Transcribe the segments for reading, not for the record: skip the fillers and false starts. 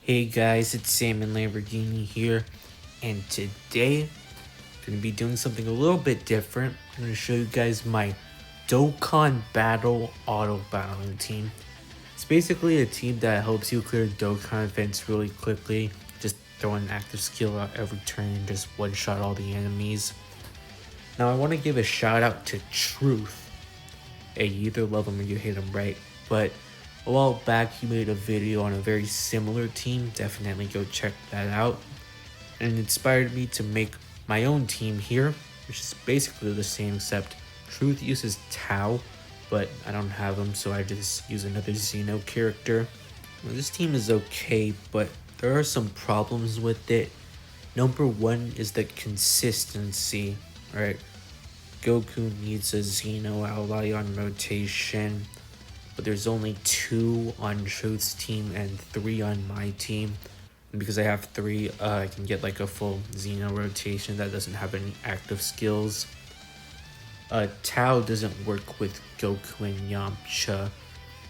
Hey guys, it's Sam and Lamborghini here, and today I'm going to be doing something a little bit different. I'm going to show you guys my Dokkan Battle auto battling team. It's basically a team that helps you clear Dokkan events really quickly, just throw an active skill out every turn and just one-shot all the enemies. Now I want to give a shout out to Truth. Hey, you either love him or you hate him, right? But a while back he made a video on a very similar team. Definitely go check that out. And it inspired me to make my own team here, which is basically the same except Truth uses Tao, but I don't have him, so I just use another Xeno character. Well, this team is okay, but there are some problems with it. Number one is the consistency, right? Goku needs a Xeno ally on rotation, but there's only 2 on Truth's team and 3 on my team. And because I have 3, I can get like a full Xeno rotation that doesn't have any active skills. Tao doesn't work with Goku and Yamcha,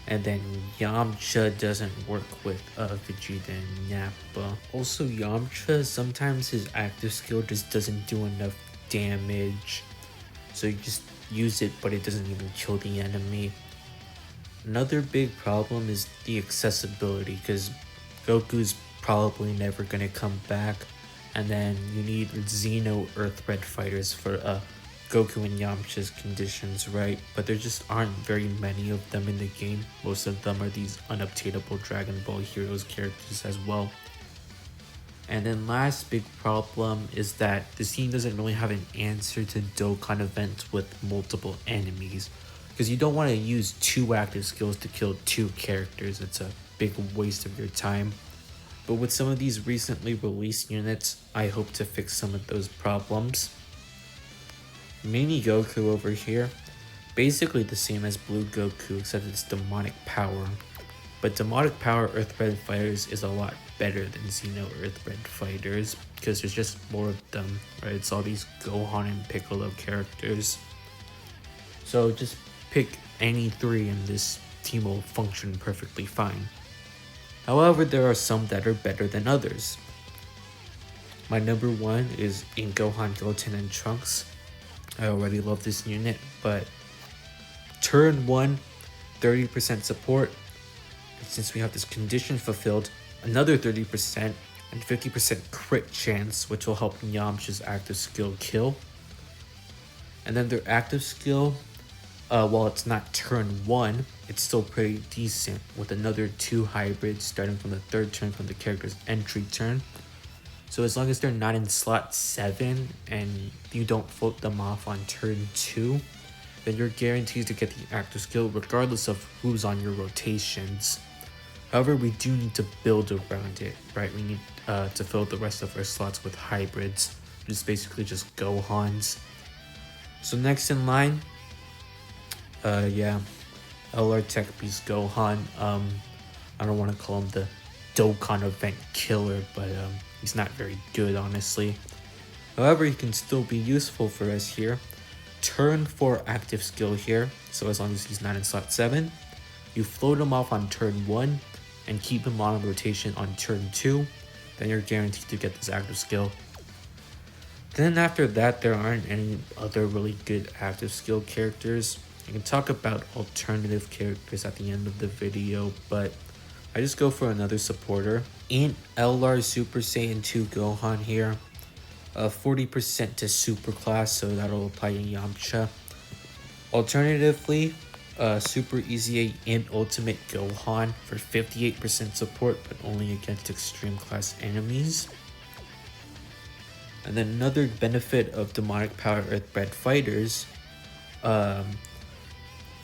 and then Yamcha doesn't work with Vegeta Nappa. Also, Yamcha, sometimes his active skill just doesn't do enough damage, so you just use it but it doesn't even kill the enemy. Another big problem is the accessibility, because Goku's probably never going to come back, and then you need Xeno Earthbred fighters for Goku and Yamcha's conditions, right? But there just aren't very many of them in the game. Most of them are these unobtainable Dragon Ball Heroes characters as well. And then last big problem is that the scene doesn't really have an answer to Dokkan events with multiple enemies, because you don't want to use 2 active skills to kill 2 characters. It's a big waste of your time. But with some of these recently released units, I hope to fix some of those problems. Mini Goku over here, basically the same as Blue Goku except it's demonic power. But demonic power Earthbred fighters is a lot better than Xeno Earthbred fighters, because there's just more of them, right? It's all these Gohan and Piccolo characters. So just pick any 3 and this team will function perfectly fine. However, there are some that are better than others. My number 1 is in Gohan, Goten, and Trunks. I already love this unit, but turn 1, 30% support. And since we have this condition fulfilled, another 30% and 50% crit chance, which will help Yamcha's active skill kill. And then their active skill, while it's not turn 1, it's still pretty decent, with another 2 hybrids starting from the 3rd turn from the character's entry turn. So as long as they're not in slot 7 and you don't float them off on turn 2, then you're guaranteed to get the active skill regardless of who's on your rotations. However, we do need to build around it, right? We need to fill the rest of our slots with hybrids, which is basically just Gohans. So next in line, LR Tech Beast Gohan. I don't want to call him the Dokkan event killer, but he's not very good, honestly. However, he can still be useful for us here. Turn 4 active skill here, so as long as he's not in slot 7, you float him off on turn 1 and keep him on rotation on turn 2, then you're guaranteed to get this active skill. Then after that, there aren't any other really good active skill characters. I can talk about alternative characters at the end of the video, but I just go for another supporter. In LR Super Saiyan 2 Gohan here, 40% to super class, so that'll apply to Yamcha. Alternatively, Super Easy 8 and Ultimate Gohan for 58% support, but only against extreme class enemies. And then another benefit of demonic power Earthbred fighters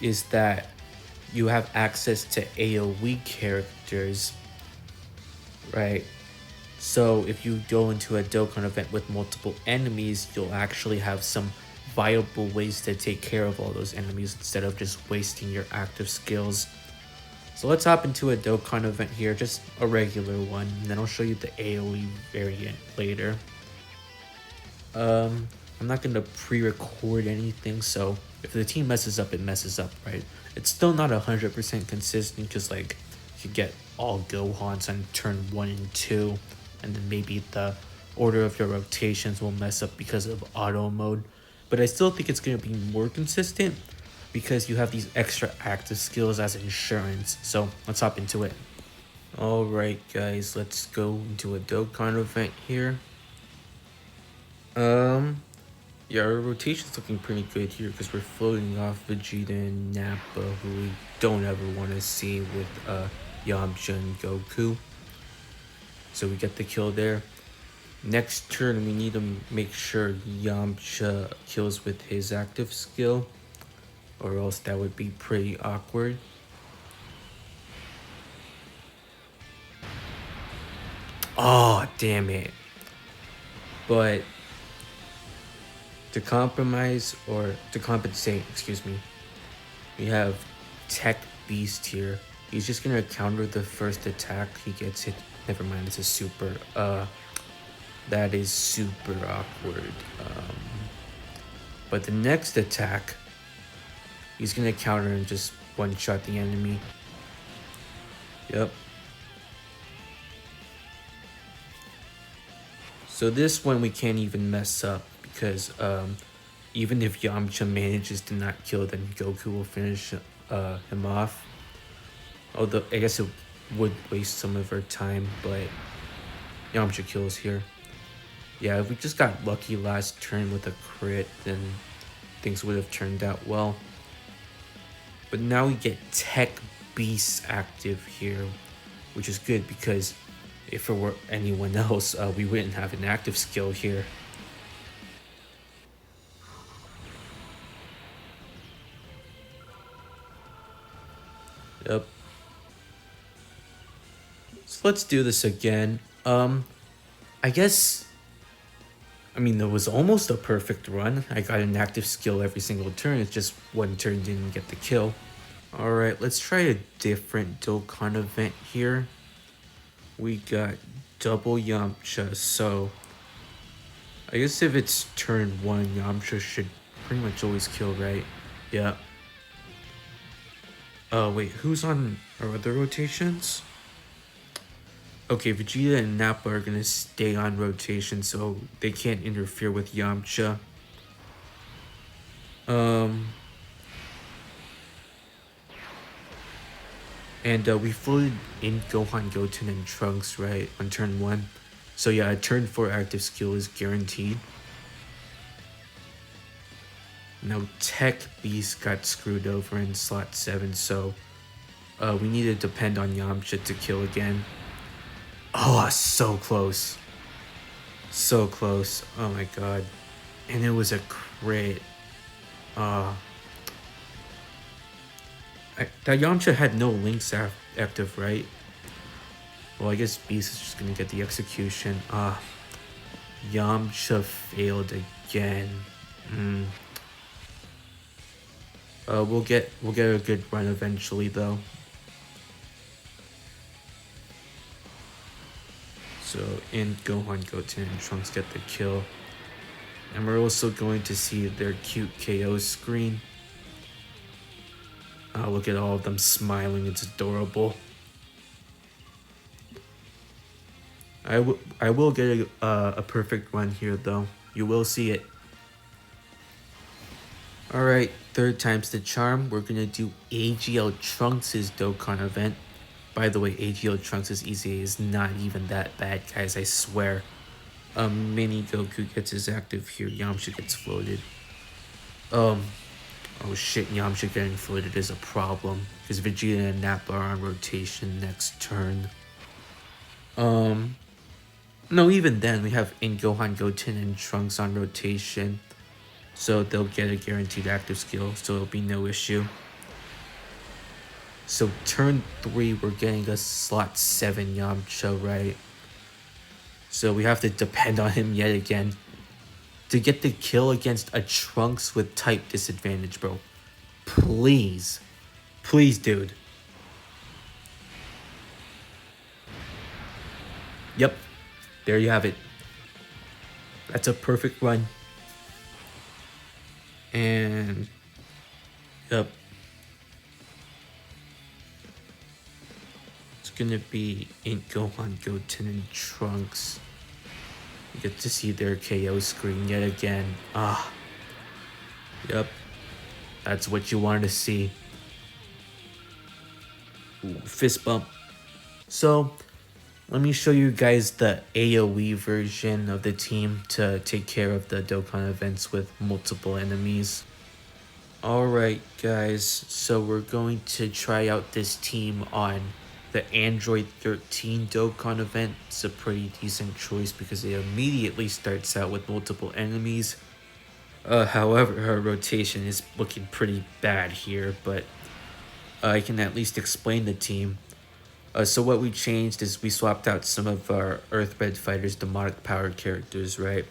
is that you have access to AoE characters, right? So if you go into a Dokkan event with multiple enemies, you'll actually have some viable ways to take care of all those enemies instead of just wasting your active skills. So let's hop into a Dokkan event here, just a regular one, and then I'll show you the AoE variant later. I'm not going to pre-record anything, so if the team messes up, it messes up, right? It's still not 100% consistent, because like you get all Gohans on turn 1 and 2, and then maybe the order of your rotations will mess up because of auto mode. But I still think it's going to be more consistent because you have these extra active skills as insurance. So let's hop into it. Alright guys, let's go into a Dokkan event here. Yeah, our rotation's looking pretty good here because we're floating off Vegeta and Nappa, who we don't ever want to see with Yamcha and Goku. So we get the kill there. Next turn, we need to make sure Yamcha kills with his active skill, or else that would be pretty awkward. Oh, damn it. But to compensate, excuse me, we have Tech Beast here. He's just gonna counter the first attack he gets hit. Never mind, it's a super. That is super awkward. But the next attack, he's gonna counter and just one-shot the enemy. Yep. So this one we can't even mess up because even if Yamcha manages to not kill, then Goku will finish him off. Although I guess it would waste some of our time, but Yamcha kills here. Yeah, if we just got lucky last turn with a crit, then things would have turned out well. But now we get Tech Beast active here, which is good because if it were anyone else, we wouldn't have an active skill here. Yep. So let's do this again. I guess, I mean, it was almost a perfect run. I got an active skill every single turn. It's just one turn didn't get the kill. Alright, let's try a different Dokkan event here. We got double Yamcha, so I guess if it's turn 1, Yamcha should pretty much always kill, right? Yeah. Wait, who's on our other rotations? Okay, Vegeta and Nappa are gonna stay on rotation, so they can't interfere with Yamcha. And we floated in Gohan, Goten, and Trunks, right, on turn 1. So yeah, a turn 4 active skill is guaranteed. Now Tech Beast got screwed over in slot 7, so we need to depend on Yamcha to kill again. Oh, so close. So close. Oh my god. And it was a crit. That Yamcha had no links active, right? Well, I guess Beast is just gonna get the execution. Yamcha failed again. We'll get a good run eventually, though. So in Gohan, Goten, and Trunks get the kill, and we're also going to see their cute KO screen. Look at all of them smiling, it's adorable. I will get a perfect run here though. You will see it. Alright, third time's the charm. We're gonna do AGL Trunks' Dokkan event. By the way, AGL Trunks' EZA is not even that bad, guys, I swear. Mini Goku gets his active here, Yamcha gets floated. Oh shit, Yamcha getting floated is a problem, because Vegeta and Nappa are on rotation next turn. No, even then, we have in Gohan, Goten, and Trunks on rotation, so they'll get a guaranteed active skill, so it'll be no issue. So turn 3, we're getting a slot 7 Yamcha, right? So we have to depend on him yet again to get the kill against a Trunks with type disadvantage, bro. Please. Please, dude. Yep. There you have it. That's a perfect run. And... Yep. Let's gonna be in Gohan, Goten, and Trunks. You get to see their KO screen yet again. Yep, that's what you wanted to see. Ooh, fist bump. So, let me show you guys the AoE version of the team to take care of the Dokkan events with multiple enemies. Alright guys, so we're going to try out this team on the Android 13 Dokkan event. It's a pretty decent choice because it immediately starts out with multiple enemies. However, her rotation is looking pretty bad here, but I can at least explain the team. So what we changed is we swapped out some of our Earthbred Fighters demonic power characters, right?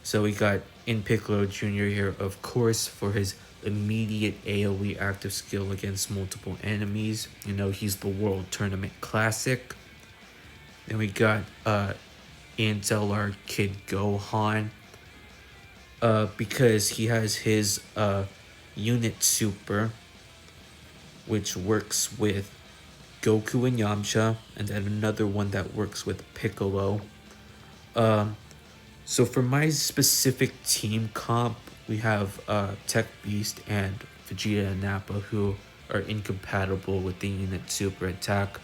So we got in Piccolo Jr. here, of course, for his immediate AoE active skill against multiple enemies. You know, he's the World Tournament Classic. Then we got in LR Kid Gohan. Because he has his unit super, which works with Goku and Yamcha, and then another one that works with Piccolo. So for my specific team comp, we have Tech Beast and Vegeta Nappa, who are incompatible with the unit super attack.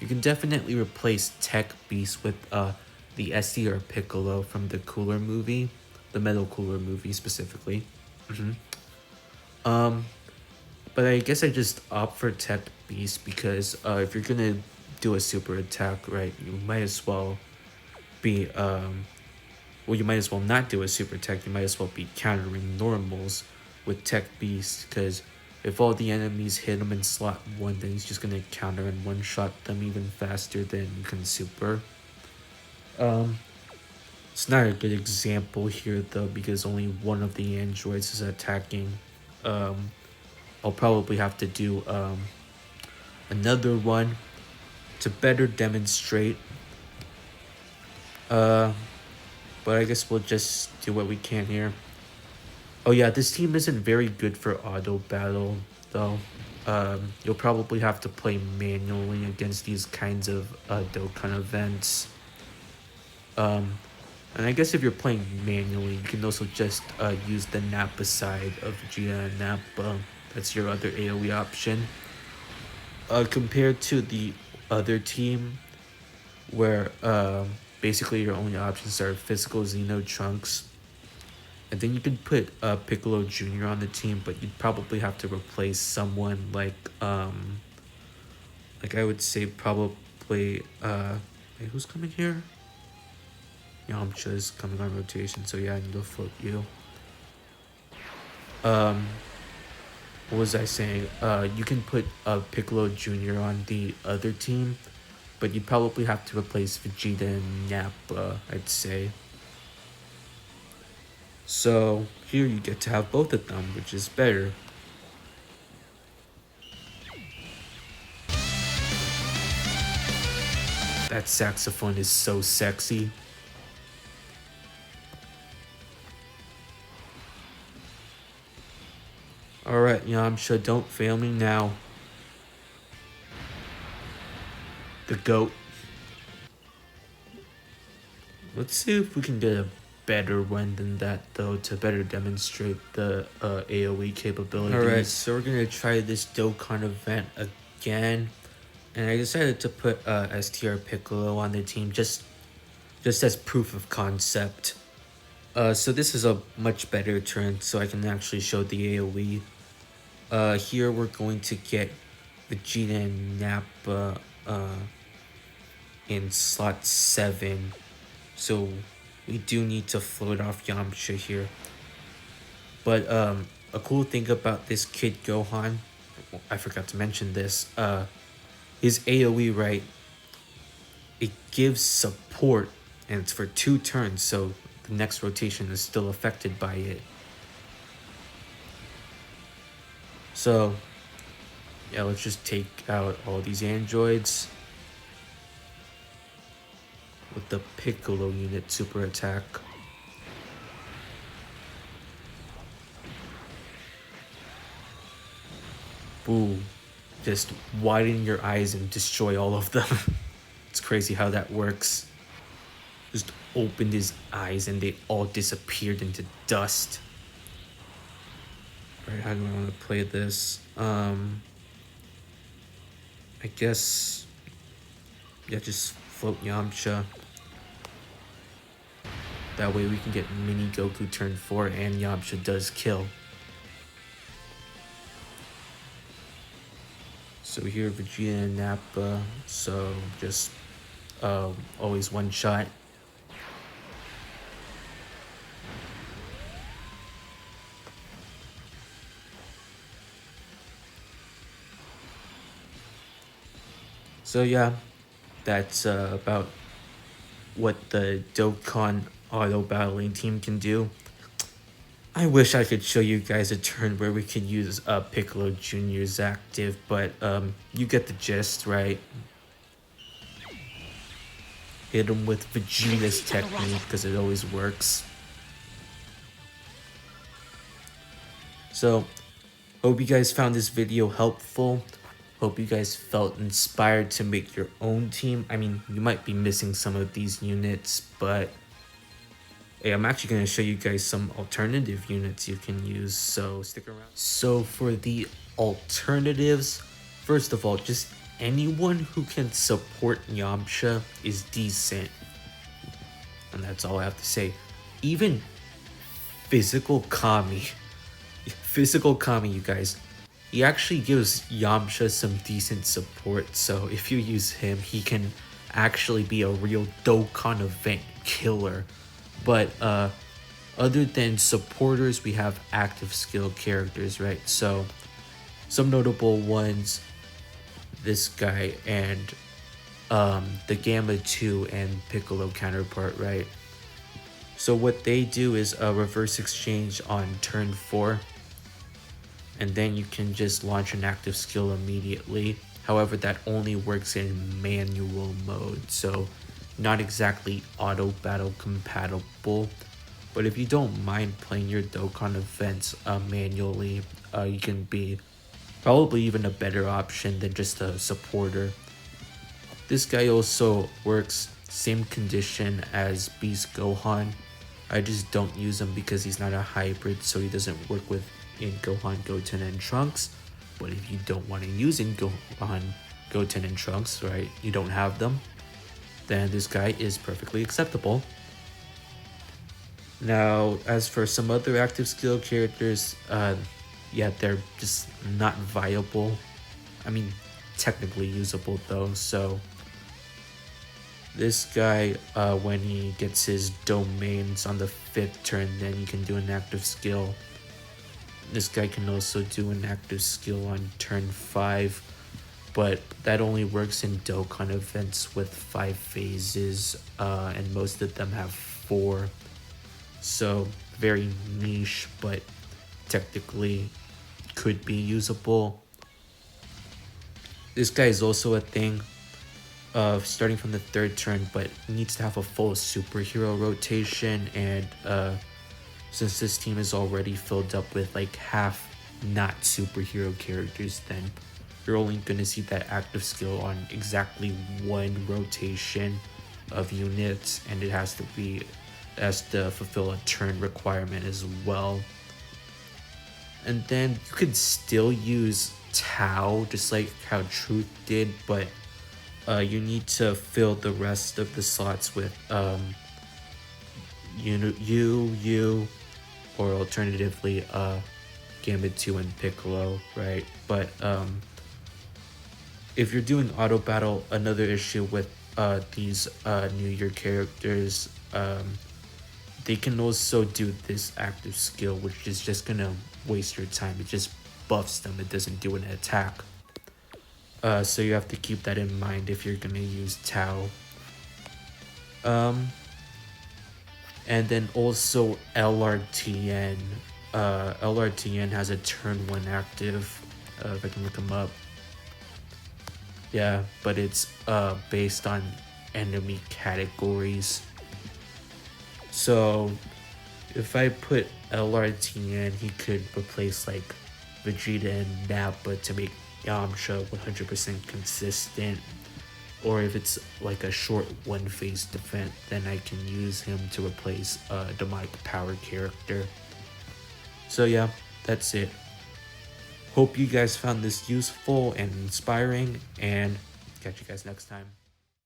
You can definitely replace Tech Beast with the STR Piccolo from the Cooler movie, the Metal Cooler movie specifically. But I guess I just opt for Tech Beast because if you're gonna do a super attack, right, you might as well be well, you might as well not do a super attack. You might as well be countering normals with Tech Beast, because if all the enemies hit him in slot 1, then he's just gonna counter and one-shot them even faster than you can super. It's not a good example here though, because only one of the androids is attacking. I'll probably have to do another one to better demonstrate. But I guess we'll just do what we can here. Oh yeah, this team isn't very good for auto battle though. You'll probably have to play manually against these kinds of Dokkan events. And I guess if you're playing manually, you can also just use the Nappa side of Vegeta Nappa. That's your other AoE option. Compared to the other team, where basically your only options are physical Xeno Trunks. And then you can put Piccolo Jr. on the team, but you'd probably have to replace someone like I would say probably wait, who's coming here? Yamcha is coming on rotation, so yeah, I need to float you. What was I saying? You can put Piccolo Jr. on the other team, but you'd probably have to replace Vegeta and Nappa, I'd say. So here you get to have both of them, which is better. That saxophone is so sexy. Alright, Yamcha, don't fail me now. The GOAT. Let's see if we can get a better one than that, though, to better demonstrate the AoE capabilities. Alright, so we're gonna try this Dokkan event again. And I decided to put STR Piccolo on the team just as proof of concept. So this is a much better turn, so I can actually show the AoE. Here we're going to get Vegeta and Nappa in slot 7. So we do need to float off Yamcha here. But a cool thing about this Kid Gohan, I forgot to mention this, his AoE, right, it gives support, and it's for 2 turns, so the next rotation is still affected by it. So yeah, let's just take out all these androids with the Piccolo unit super attack. Boom. just widen your eyes and destroy all of them. It's crazy how that works. Just opened his eyes and they all disappeared into dust. Alright, how do I want to play this? I guess, yeah, just float Yamcha. That way we can get Mini Goku turn 4 and Yamcha does kill. So here Vegeta Nappa, so just always one shot. So yeah, that's about what the Dokkan auto battling team can do. I wish I could show you guys a turn where we could use Piccolo Jr.'s active, but you get the gist, right? Hit him with Vegeta's technique because it always works. So, hope you guys found this video helpful. Hope you guys felt inspired to make your own team. I mean, you might be missing some of these units, but hey, I'm actually going to show you guys some alternative units you can use, so stick around. So for the alternatives, first of all, just anyone who can support Yamcha is decent. And that's all I have to say. Even Physical Kami, you guys, he actually gives Yamcha some decent support, so if you use him, he can actually be a real Dokkan event killer. But other than supporters, we have active skill characters, right? So some notable ones, this guy and the Gamma 2 and Piccolo counterpart, right? So what they do is a reverse exchange on turn 4. And then you can just launch an active skill immediately. However, that only works in manual mode, so not exactly auto battle compatible. But if you don't mind playing your Dokkan events manually, you can be probably even a better option than just a supporter. This guy also works same condition as Beast Gohan. I just don't use him because he's not a hybrid, so he doesn't work with in Gohan, Goten, and Trunks. But if you don't want to use in Gohan, Goten, and Trunks, right, you don't have them, then this guy is perfectly acceptable. Now, as for some other active skill characters, yeah, they're just not viable. I mean, technically usable though, so this guy, when he gets his domains on the 5th turn, then you can do an active skill. This guy can also do an active skill on turn 5, but that only works in Dokkan events with 5 phases, and most of them have 4. So very niche, but technically could be usable. This guy is also a thing, starting from the 3rd turn, but needs to have a full superhero rotation, and since this team is already filled up with like half not superhero characters, then you're only going to see that active skill on exactly 1 rotation of units, and it has to fulfill a turn requirement as well. And then you could still use Tao, just like how Truth did, but you need to fill the rest of the slots with you, or alternatively Gamma 2 and Piccolo, right? But if you're doing auto battle, another issue with these New Year characters, they can also do this active skill, which is just gonna waste your time. It just buffs them, it doesn't do an attack. So you have to keep that in mind if you're gonna use Tao. And then also LRTN. LRTN has a turn 1 active, if I can look them up. Yeah, but it's based on enemy categories. So if I put LRTN, he could replace like Vegeta and Nappa to make Yamcha 100% consistent, or if it's like a short one phase defense, then I can use him to replace a demonic power character. So yeah, that's it. Hope you guys found this useful and inspiring, and catch you guys next time.